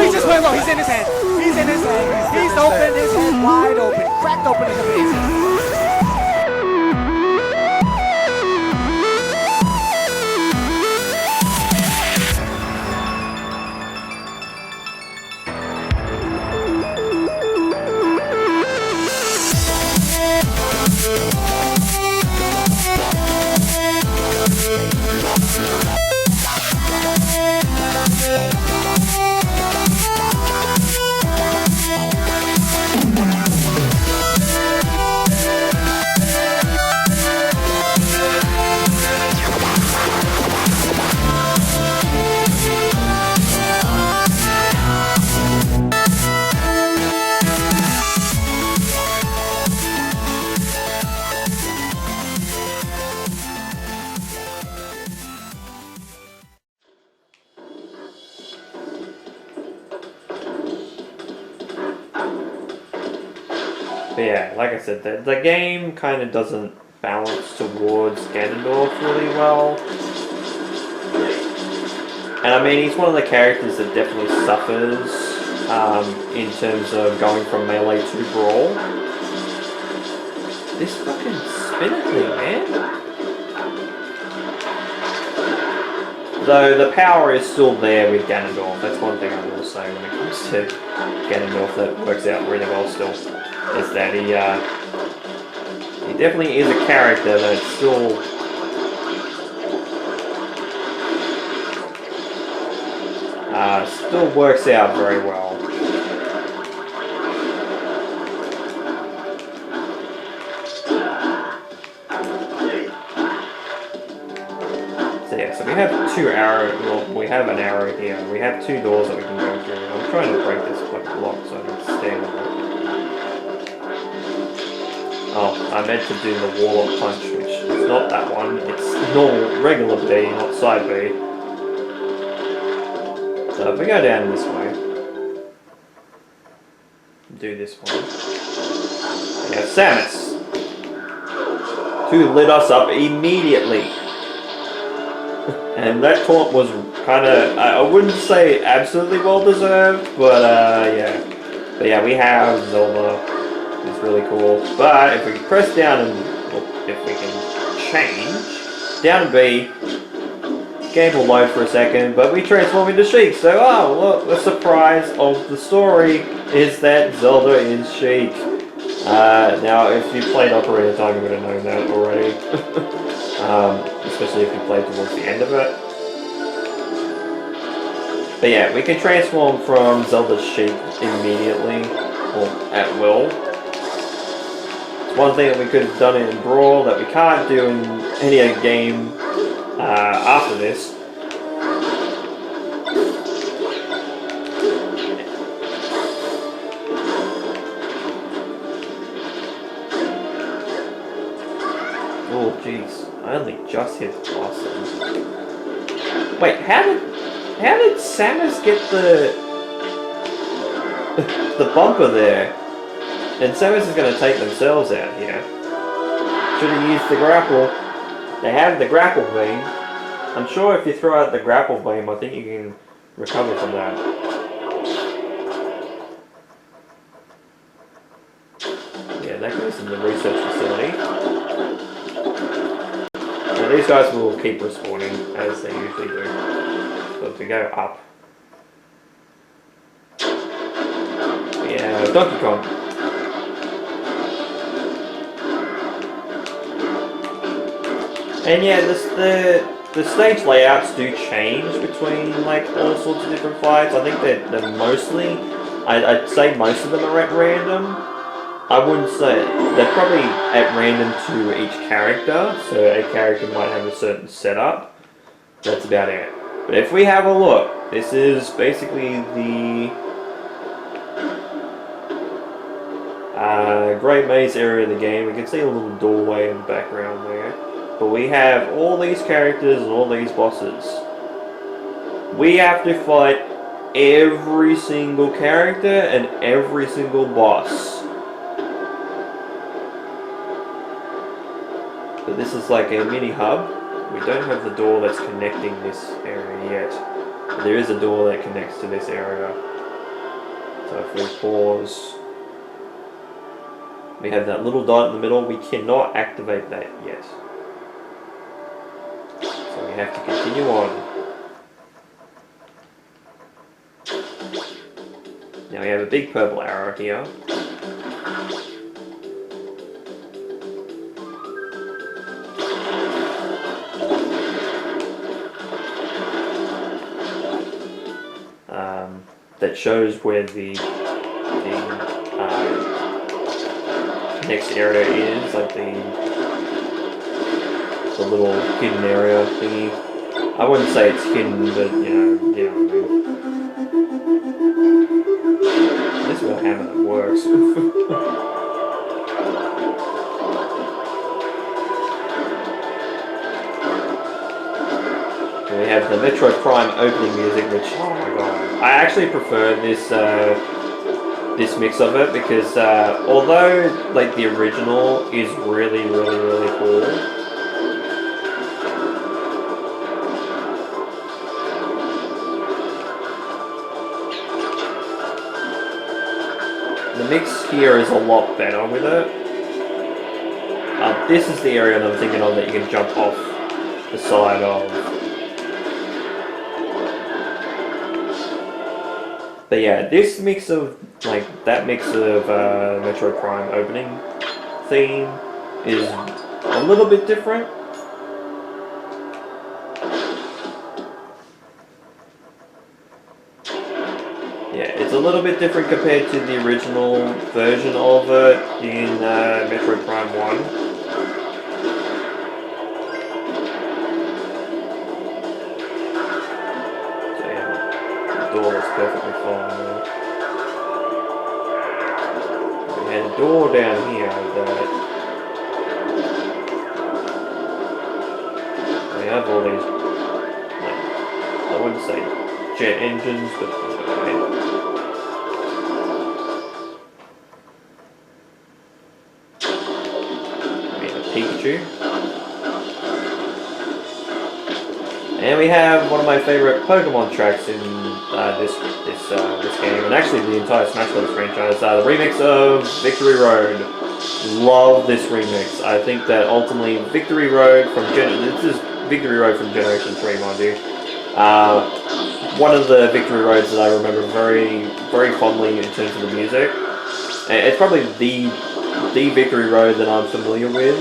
he just went low. He's in his head. He's in his head. He's open his head wide open. Cracked open in the face. But yeah, like I said, the game kind of doesn't balance towards Ganondorf really well. And I mean, he's one of the characters that definitely suffers in terms of going from melee to brawl. This fucking spinner thing, man. Though the power is still there with Ganondorf, that's one thing I will say when it comes to Ganondorf that works out really well still, is that he definitely is a character that still works out very well. So yeah, so we have two arrows, well, we have an arrow here, we have two doors that we can go through. I'm trying to break this block so I can stand on it. Oh, I meant to do the Warlock Punch, which is not that one, it's normal, regular B, not side B. So if we go down this way, do this one. We have Samus, who lit us up immediately. And that taunt was kind of, I wouldn't say absolutely well deserved, but yeah. But yeah, we have Zelda. It's really cool. But if we press down and, well, if we can change, down to B, game will load for a second, but we transform into Sheik. So, oh, look, the surprise of the story is that Zelda is Sheik. Now, if you played Ocarina of Time, you would have known that already. Especially if you played towards the end of it. But yeah, we can transform from Zelda's Sheik immediately, or at will. It's one thing that we could have done in Brawl that we can't do in any other game after this. Oh jeez, I only just hit the boss. Wait, how did Samus get the bumper there? And Samus is going to take themselves out here. Should have used the grapple. They have the grapple beam. I'm sure if you throw out the grapple beam, I think you can recover from that. Yeah, that goes in the research facility. Now these guys will keep respawning, as they usually do. So if we go up. Yeah, Donkey Kong. And yeah, the stage layouts do change between like all sorts of different fights. I think they're mostly, I'd say most of them are at random. I wouldn't say, they're probably at random to each character, so a character might have a certain setup. That's about it. But if we have a look, this is basically the Great Maze area of the game. We can see a little doorway in the background there. But we have all these characters and all these bosses. We have to fight every single character and every single boss. But this is like a mini hub. We don't have the door that's connecting this area yet. But there is a door that connects to this area. So if we pause, we have that little dot in the middle. We cannot activate that yet. So we have to continue on. Now we have a big purple arrow here. That shows where the next area is, like the little hidden area thingy. I wouldn't say it's hidden, but you know what I mean. This is a hammer that works. We have the Metroid Prime opening music, which, oh my god, I actually prefer this this mix of it because although like the original is really cool, the mix here is a lot better with it. This is the area that I'm thinking of that you can jump off the side of. But yeah, this mix of, like, that mix of Metroid Prime opening theme is a little bit different. Yeah, it's a little bit different compared to the original version of it in Metroid Prime 1. Door is perfectly fine. We had a door down here that we have all these, like, I wouldn't say jet engines, but okay. We have a Pikachu. And we have one of my favorite Pokemon tracks in this game, and actually the entire Smash Bros. Franchise, the remix of Victory Road. Love this remix. I think that ultimately Victory Road from this is Victory Road from Generation 3, mind you. One of the Victory Roads that I remember very fondly in terms of the music. And it's probably the Victory Road that I'm familiar with.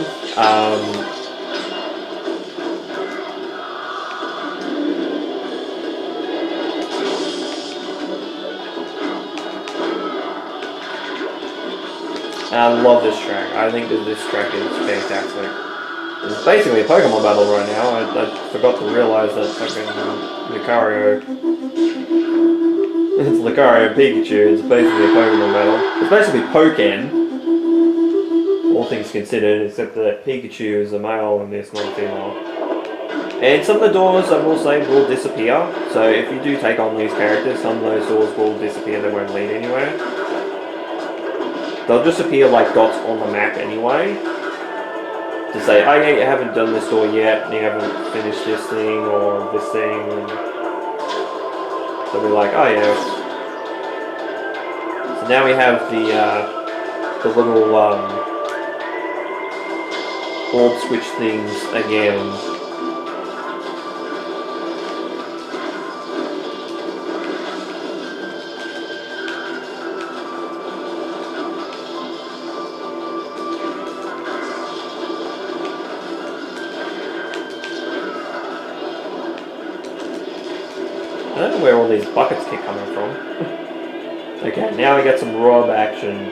And I love this track. I think that this track is fantastic. It's basically a Pokemon battle right now. I forgot to realize that fucking Lucario. It's Lucario Pikachu. It's basically a Pokemon battle. It's basically Pokken. All things considered, except that Pikachu is a male and this not a female. And some of the doors, I will say, will disappear. So if you do take on these characters, some of those doors will disappear. They won't lead anywhere. They'll just appear like dots on the map anyway, to say, oh yeah, you haven't done this door yet, and you haven't finished this thing, or this thing. They'll be like, oh yeah. So now we have the little orb switch things again. I don't know where all these buckets keep coming from. Okay, now we get some R.O.B action,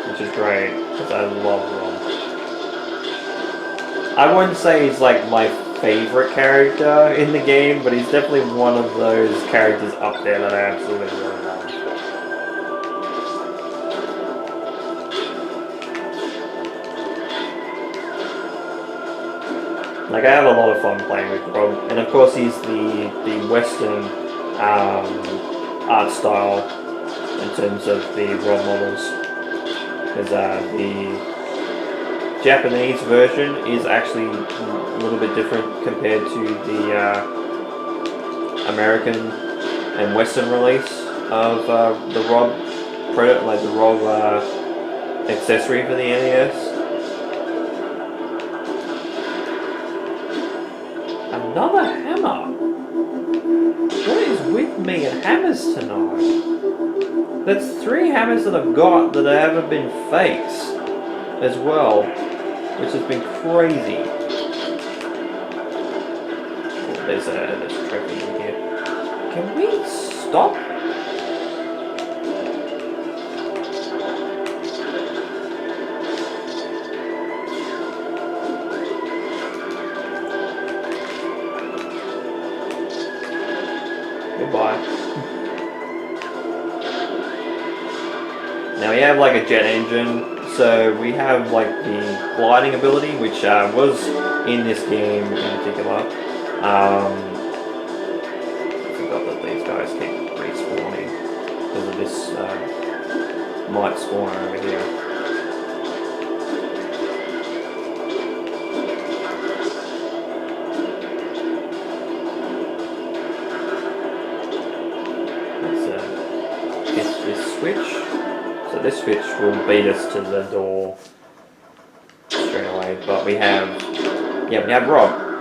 which is great, because I love R.O.B. I wouldn't say he's like my favorite character in the game, but he's definitely one of those characters up there that I absolutely really love. Like, I have a lot of fun playing with R.O.B, and of course he's the Western art style in terms of the R.O.B models, because the Japanese version is actually a little bit different compared to the American and Western release of the R.O.B product, like the R.O.B accessory for the NES. Another hammer. What is with me and hammers tonight? That's 3 hammers that I've got that haven't been fakes as well, which has been crazy. Oh, there's a trophy in here. Can we stop? Goodbye. Now we have like a jet engine, so we have like the gliding ability, which was in this game in particular. I forgot that these guys keep respawning because of this might spawner over here. Let's hit this switch. So this switch will beat us to the door straight away, but we have R.O.B.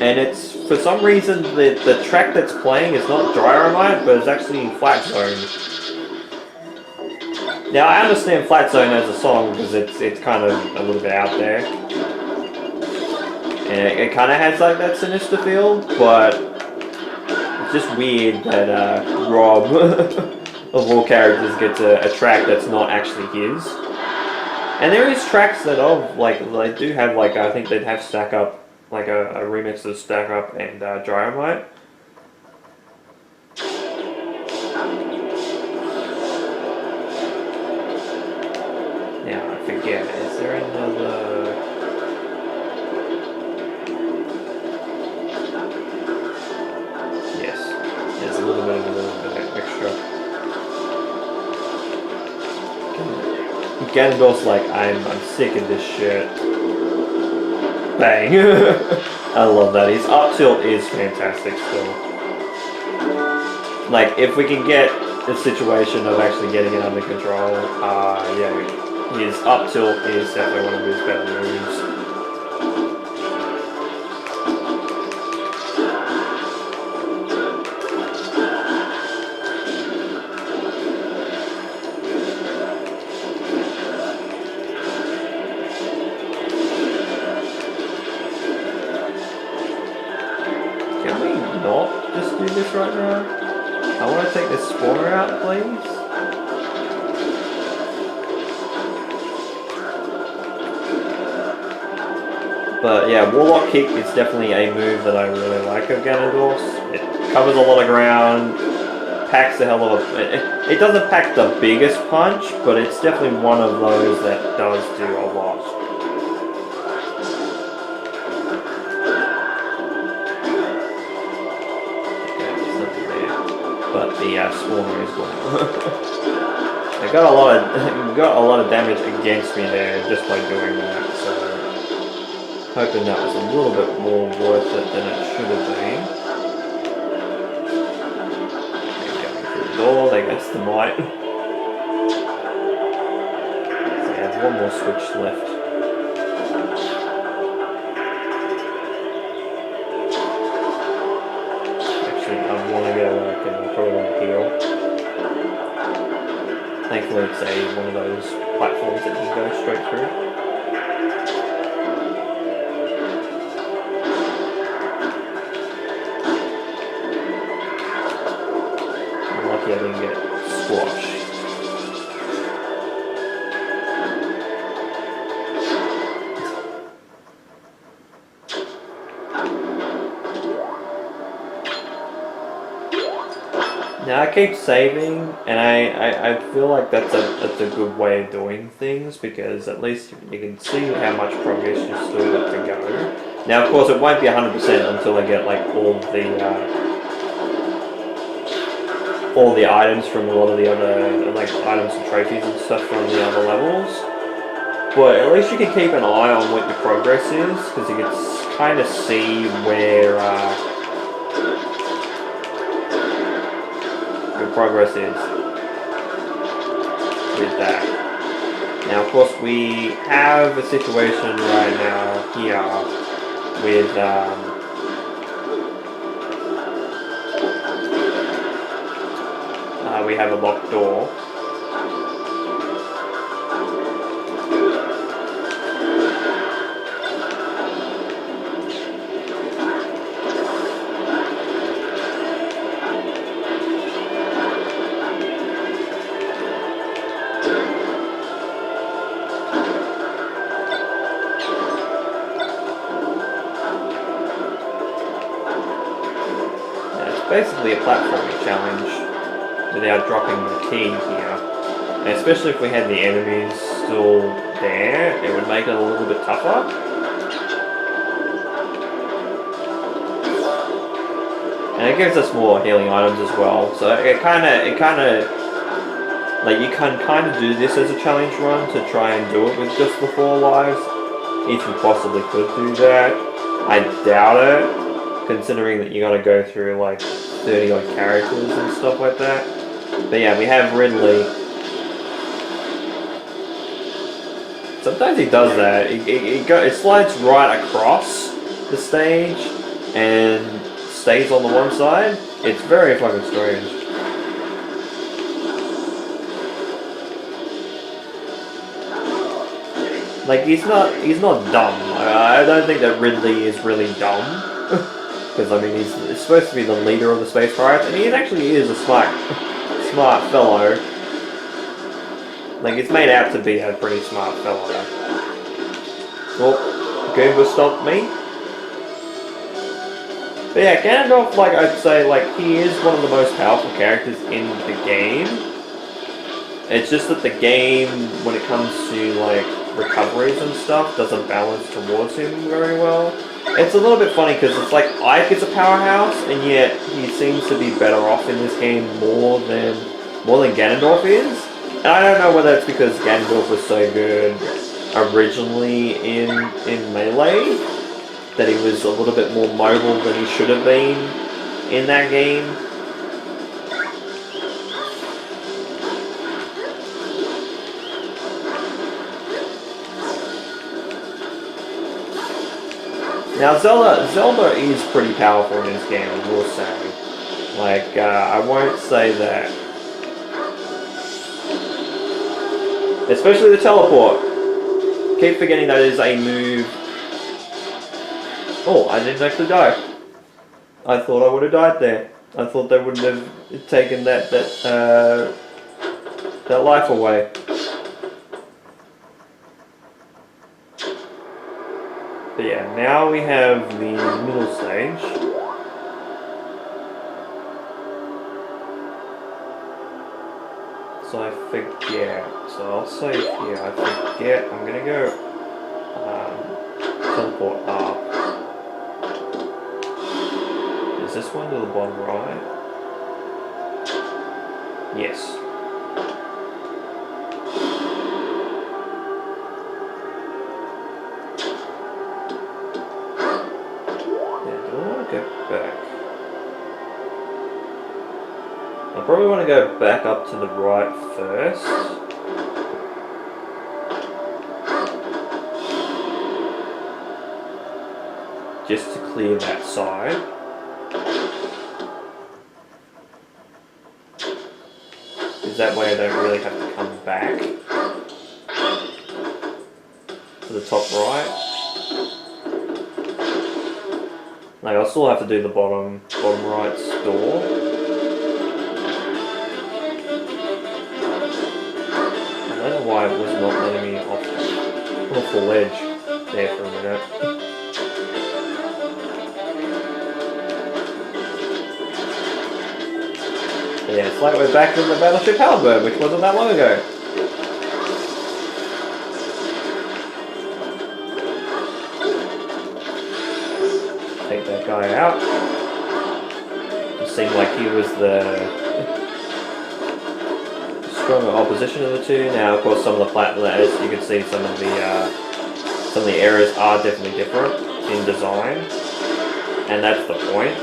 And it's, for some reason, the track that's playing is not Dynamite, but it's actually Flat Zone. Now I understand Flat Zone as a song because it's kind of a little bit out there. And it kind of has like that sinister feel, but it's just weird that R.O.B. of all characters gets a track that's not actually his. And there is tracks that they do have, like, I think they'd have Stack Up, like a remix of Stack Up and Dynamite. Now I forget, is there another? Yes, there's a little bit of extra. Ganondorf's like, I'm sick of this shit. Bang! I love that. His up tilt is fantastic still. Like, if we can get a situation of actually getting it under control, yeah, his up tilt is definitely one of his better moves. Just do this right now. I want to take this spawner out, please. But yeah, Warlock Kick is definitely a move that I really like of Ganondorf's. It covers a lot of ground, packs a hell of a... It doesn't pack the biggest punch, but it's definitely one of those that does do a lot. But the spawner is gone. I got a lot of damage against me there just by doing that, so hoping that was a little bit more worth it than it should have been. Going through the door, there goes the might. So I have one more switch left. I want to go probably want to heal. Thankfully it's one of those platforms that you can go straight through. I'm lucky I didn't get squashed. Now I keep saving, and I feel like that's a good way of doing things, because at least you can see how much progress you've still got to go. Now of course it won't be 100% until I get like all the items from a lot of the other like items and trophies and stuff from the other levels. But at least you can keep an eye on what your progress is, because you can kind of see where progress is with that. Now, of course, we have a situation right now here with we have a locked door. Basically a platforming challenge without dropping the key here. And especially if we had the enemies still there, it would make it a little bit tougher. And it gives us more healing items as well. So it kind of like you can kind of do this as a challenge run to try and do it with just the 4 lives, if you possibly could do that. I doubt it, considering that you gotta go through like 30 odd characters and stuff like that. But yeah, we have Ridley. Sometimes he does that. It slides right across the stage and stays on the one side. It's very fucking strange. Like he's not dumb. I don't think that Ridley is really dumb. Because I mean, he's supposed to be the leader of the space pirates, and he actually is a smart fellow. Like, it's made out to be a pretty smart fellow. Well, Goomba stopped me. But yeah, Ganondorf, like I'd say, like he is one of the most powerful characters in the game. It's just that the game, when it comes to like recoveries and stuff, doesn't balance towards him very well. It's a little bit funny because it's like Ike is a powerhouse, and yet he seems to be better off in this game more than Ganondorf is. And I don't know whether it's because Ganondorf was so good originally in Melee that he was a little bit more mobile than he should have been in that game. Now Zelda is pretty powerful in this game, I will say. Like, I won't say that. Especially the teleport. Keep forgetting that is a move. Oh, I didn't actually die. I thought I would have died there. I thought they wouldn't have taken that life away. But yeah, now we have the middle stage. So I forget. So I'll say here, I forget. I'm gonna go teleport up. Is this one to the bottom right? Yes. Back. I probably want to go back up to the right first. Just to clear that side. Because that way I don't really have to come back to the top right. Like, I'll still have to do the bottom right door. I don't know why it was not letting me off the ledge there for a minute. But yeah, it's like we're back in the Battleship Halberd, which wasn't that long ago. Take that guy out. Just seemed like he was the stronger opposition of the two. Now, of course, some of the as you can see, some of the areas are definitely different in design, and that's the point.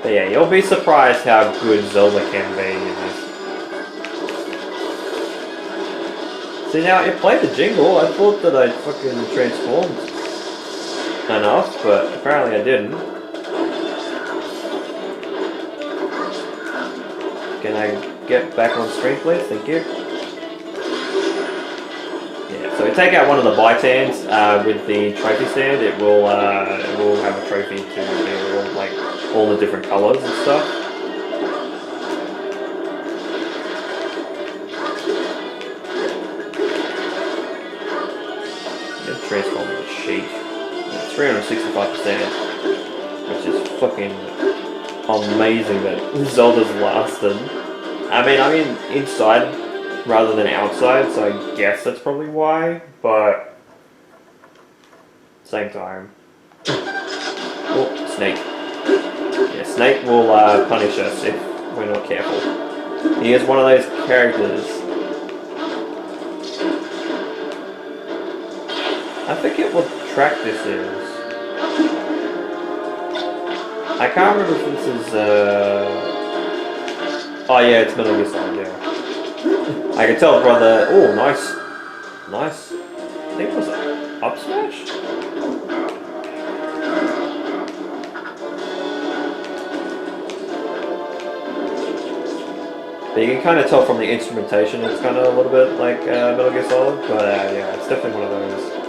But yeah, you'll be surprised how good Zelda can be in this. See, now, it played the jingle. I thought that I'd fucking transformed enough, but apparently I didn't. Can I get back on screen, please? Thank you. Yeah, so we take out one of the buy stands with the trophy stand. It will have a trophy to reveal like all the different colours and stuff. Transform into sheet. 365%, which is fucking amazing that Zelda's lasted. I mean inside rather than outside, so I guess that's probably why, but same time. Oh, Snake. Yeah, Snake will punish us if we're not careful. He is one of those characters. I forget what track this is. I can't remember if this is, oh yeah, it's Metal Gear Solid, yeah. I can tell brother, oh nice. Nice. I think it was an up smash? But you can kind of tell from the instrumentation it's kind of a little bit like Metal Gear Solid, but yeah, it's definitely one of those.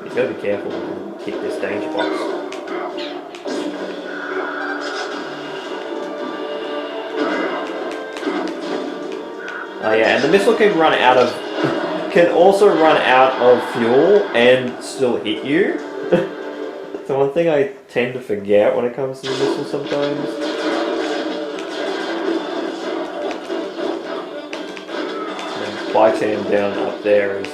You gotta be careful when you hit this danger box. Oh yeah, and the missile can also run out of fuel and still hit you. So one thing I tend to forget when it comes to the missile sometimes. And Baitan down up there is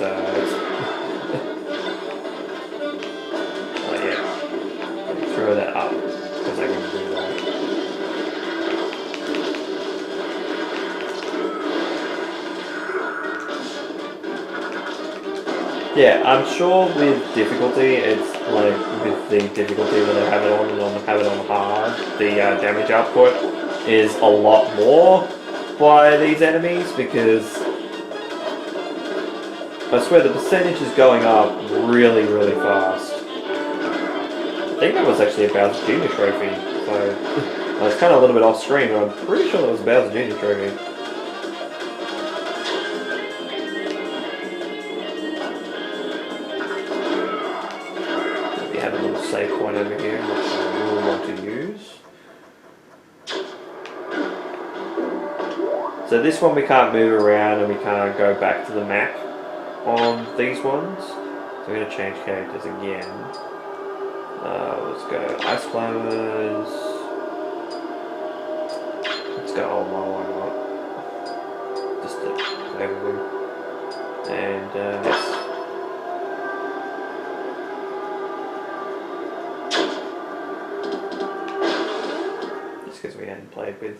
throw that up because I can do that. Yeah, I'm sure with difficulty, it's like with the difficulty that I have it on and have it on hard, the damage output is a lot more by these enemies because I swear the percentage is going up really, really fast. I think that was actually a Bowser Jr. trophy, so I was kind of a little bit off screen, but I'm pretty sure that was a Bowser Jr. trophy. We have a little save point over here, which I really want to use. So this one we can't move around and we can't go back to the map on these ones. So we're going to change characters again. Let's go Ice Climbers. Let's go Old Mo, why not? Just to play with him. And yes. Just because we hadn't played with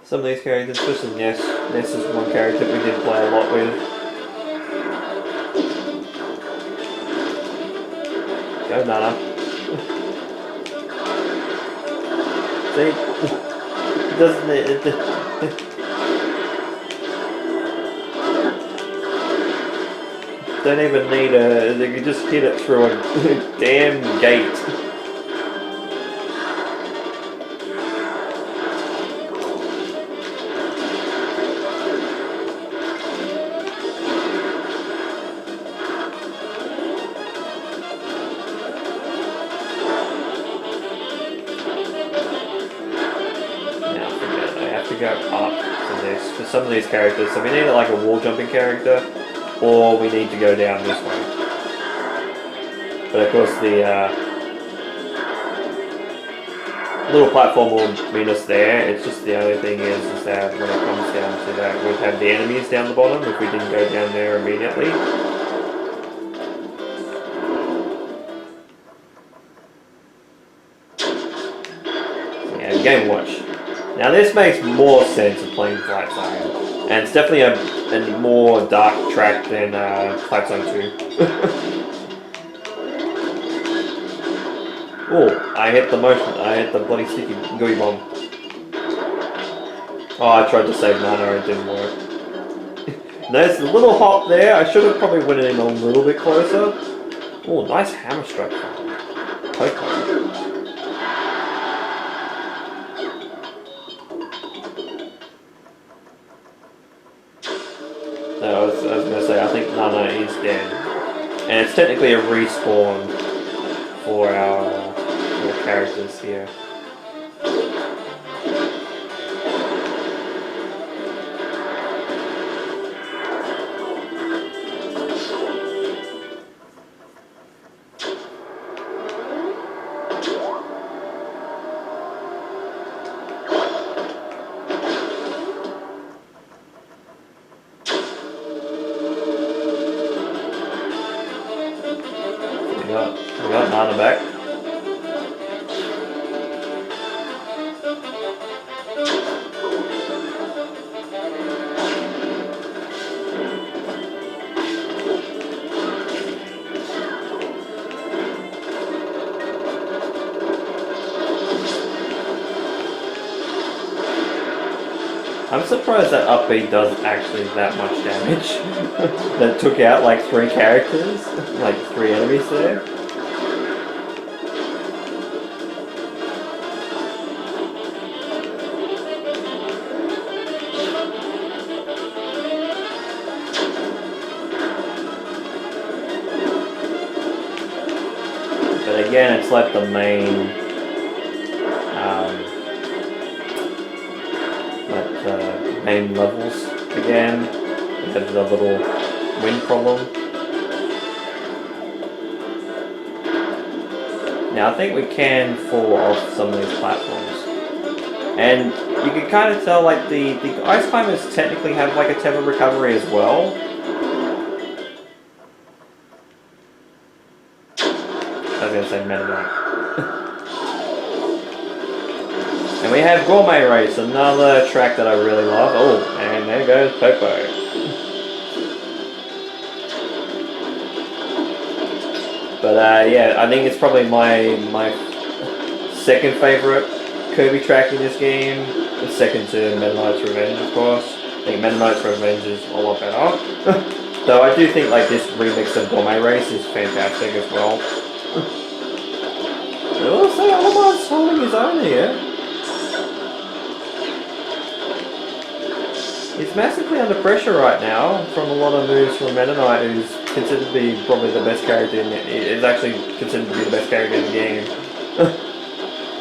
some of these characters, especially Ness. Ness is one character we did play a lot with. Go Nana. See? Doesn't it? Don't even need you can just hit it through a damn gate. Go up for this for some of these characters, so we need like a wall jumping character, or we need to go down this way. But of course, the little platform will meet us there. It's just the only thing is that when it comes down to that, we'd have the enemies down the bottom if we didn't go down there immediately. So yeah, Game Watch. Now this makes more sense of playing Flight Zone, and it's definitely a more dark track than Flight Zone 2. Oh, I hit the bloody sticky gooey bomb. Oh, I tried to save mana, it didn't work. There's a little hop there. I should have probably went in a little bit closer. Oh, nice hammer strike. Poke. No, I was going to say, I think Nana is dead. And it's technically a respawn for our characters here. We got Nana back. I'm surprised that R.O.B does actually that much damage. That took out like 3 characters, like 3 enemies there. But again, it's like the main main levels again. We have the little wind problem. Now I think we can fall off some of these platforms. And you can kind of tell like the ice climbers technically have like a Tabuu recovery as well. I was going to say Meta Knight. And we have Gourmet Race, another track that I really love. Oh, and there goes Popo. But yeah, I think it's probably my second favorite Kirby track in this game. The second to Meta Knight's Revenge, of course. I think Meta Knight's Revenge is a lot better. Though I do think like this remix of Gourmet Race is fantastic as well. I will say Alamar's holding his own here. He's massively under pressure right now from a lot of moves from Meta Knight, who's considered to be probably the best character in it. Is actually considered to be the best character in the game.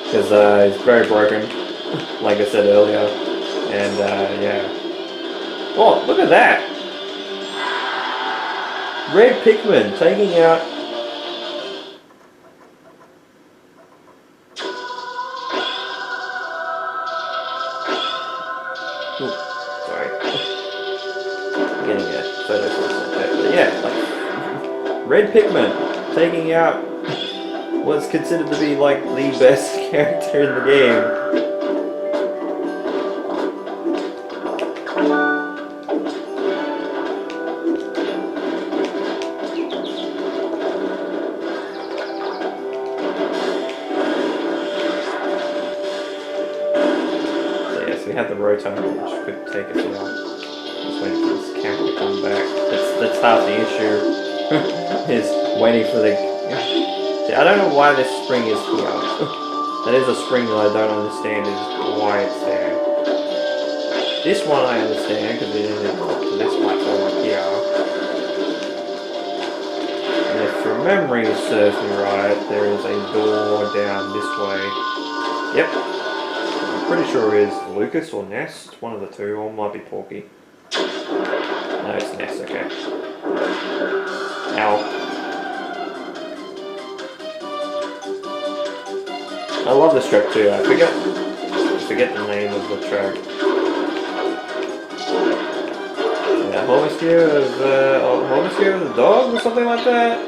Because he's very broken, like I said earlier. And yeah. Oh, look at that! Red Pikmin taking out... Ooh. Sorry. Getting a photo for that. But yeah, like Red Pikmin taking out what's considered to be like the best character in the game. We have the rotor, which could take us a while. Just waiting for this camera to come back. That's half the issue. Is waiting for the... See, I don't know why this spring is here. That is a spring that I don't understand is why it's there. This one I understand because it ended up to this platform up here. And if your memory serves me right, there is a door down this way. Yep. Pretty sure it is Lucas or Ness, it's one of the two, or it might be Porky. No, it's Ness, okay. Ow. I love this track too, I forget the name of the track. Yeah, Hemisphere of the Dog or something like that?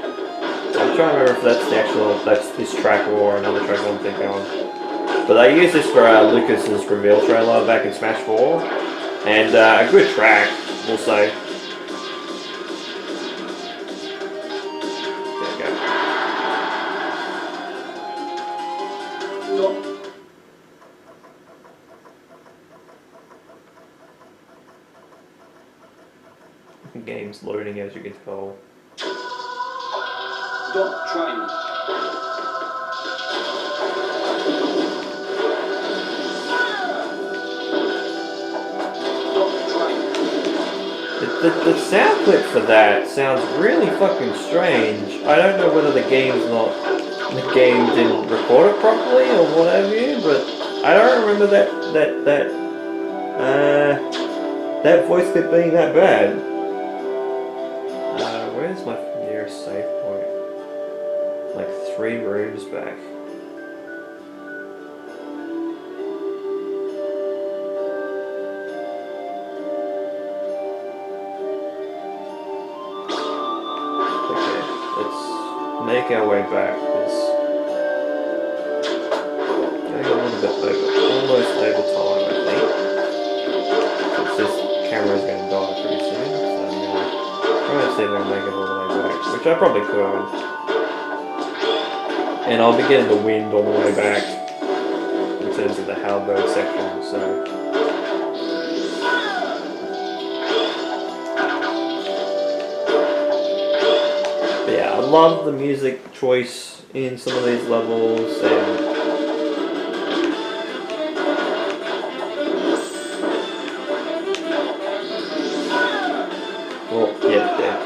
I'm trying to remember if that's the actual, that's this track or another track I'm thinking of. But I used this for Lucas's reveal trailer back in Smash 4, and a good track, we'll say. There you go. The game's loading, as you can tell. Don't try me. The sound clip for that sounds really fucking strange. I don't know whether the game didn't record it properly or what have you, but I don't remember that voice clip being that bad. Where's my nearest save point? Like 3 rooms back. Make our way back. It's getting a little bit almost over time, I think. It's just camera's going to die pretty soon, so I'm going to try and see if I can make it all the way back, which I probably could. And I'll be getting the wind all the way back in terms of the halberd section, so. I love the music choice in some of these levels, and well, yeah, dead.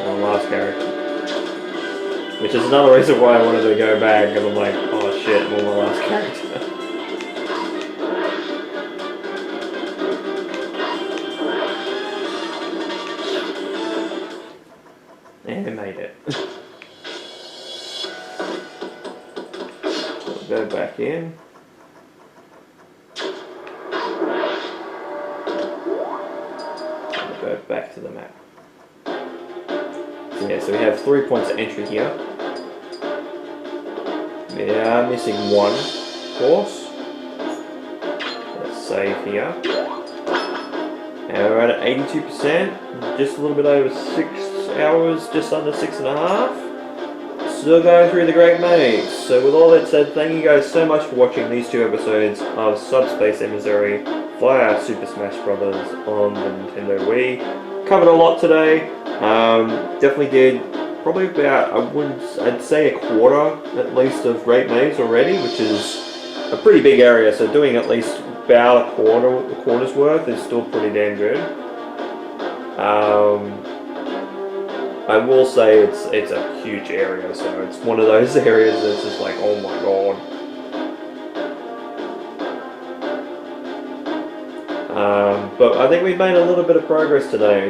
Our last character, which is another reason why I wanted to go back, because I'm like, oh shit, I'm on my last character. And it made it. We'll go back in. We'll go back to the map. So yeah, so we have 3 points of entry here. We are missing 1 course. Let's save here. And we're at 82%, just a little bit over 6 hours, just under 6.5. Still going through the Great Maze. So with all that said, thank you guys so much for watching these 2 episodes of Subspace Emissary via Super Smash Bros. On the Nintendo Wii. Covered a lot today. Definitely did probably about, I'd say a quarter at least of Great Maze already, which is a pretty big area. So doing at least about a quarter's worth is still pretty damn good. I will say it's a huge area, so it's one of those areas that's just like, oh my god. But I think we've made a little bit of progress today.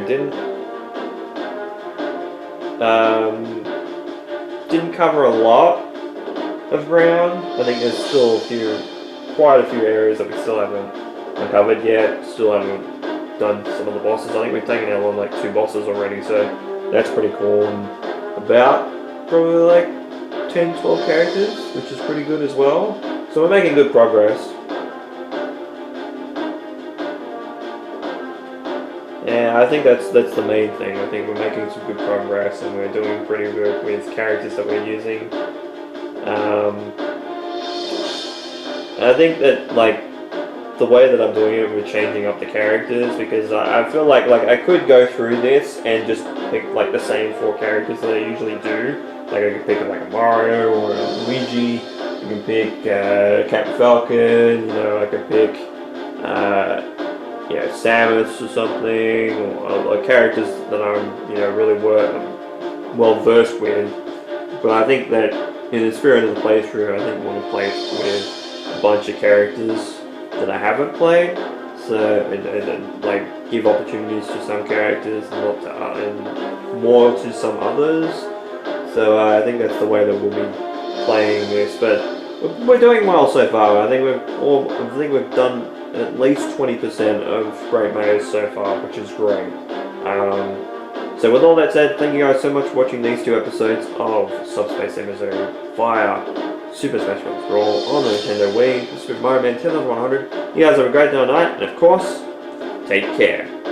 Didn't cover a lot of ground. I think there's still quite a few areas that we still haven't uncovered yet. Still haven't done some of the bosses. I think we've taken out on like 2 bosses already, so that's pretty cool. And about probably like 10, 12 characters, which is pretty good as well. So we're making good progress. Yeah, I think that's the main thing. I think we're making some good progress, and we're doing pretty good with characters that we're using. I think that like the way that I'm doing it, we're changing up the characters, because I feel like I could go through this and just pick like the same 4 characters that I usually do. Like I could pick like a Mario or a Luigi. I can pick Captain Falcon. You know, I could pick Samus or something, or characters that I'm really well versed with. But I think that in the spirit of the playthrough, I think we want to play with a bunch of characters that I haven't played, so and like give opportunities to some characters and not to, and more to some others. So I think that's the way that we'll be playing this. But we're doing well so far. I think we've done at least 20% of Great Maze so far, which is great. So with all that said, thank you guys so much for watching these 2 episodes of Subspace Emissary via Super Smash Bros. Brawl on the Nintendo Wii, Super Mario Man 10100. You guys have a great day or night, and of course, take care.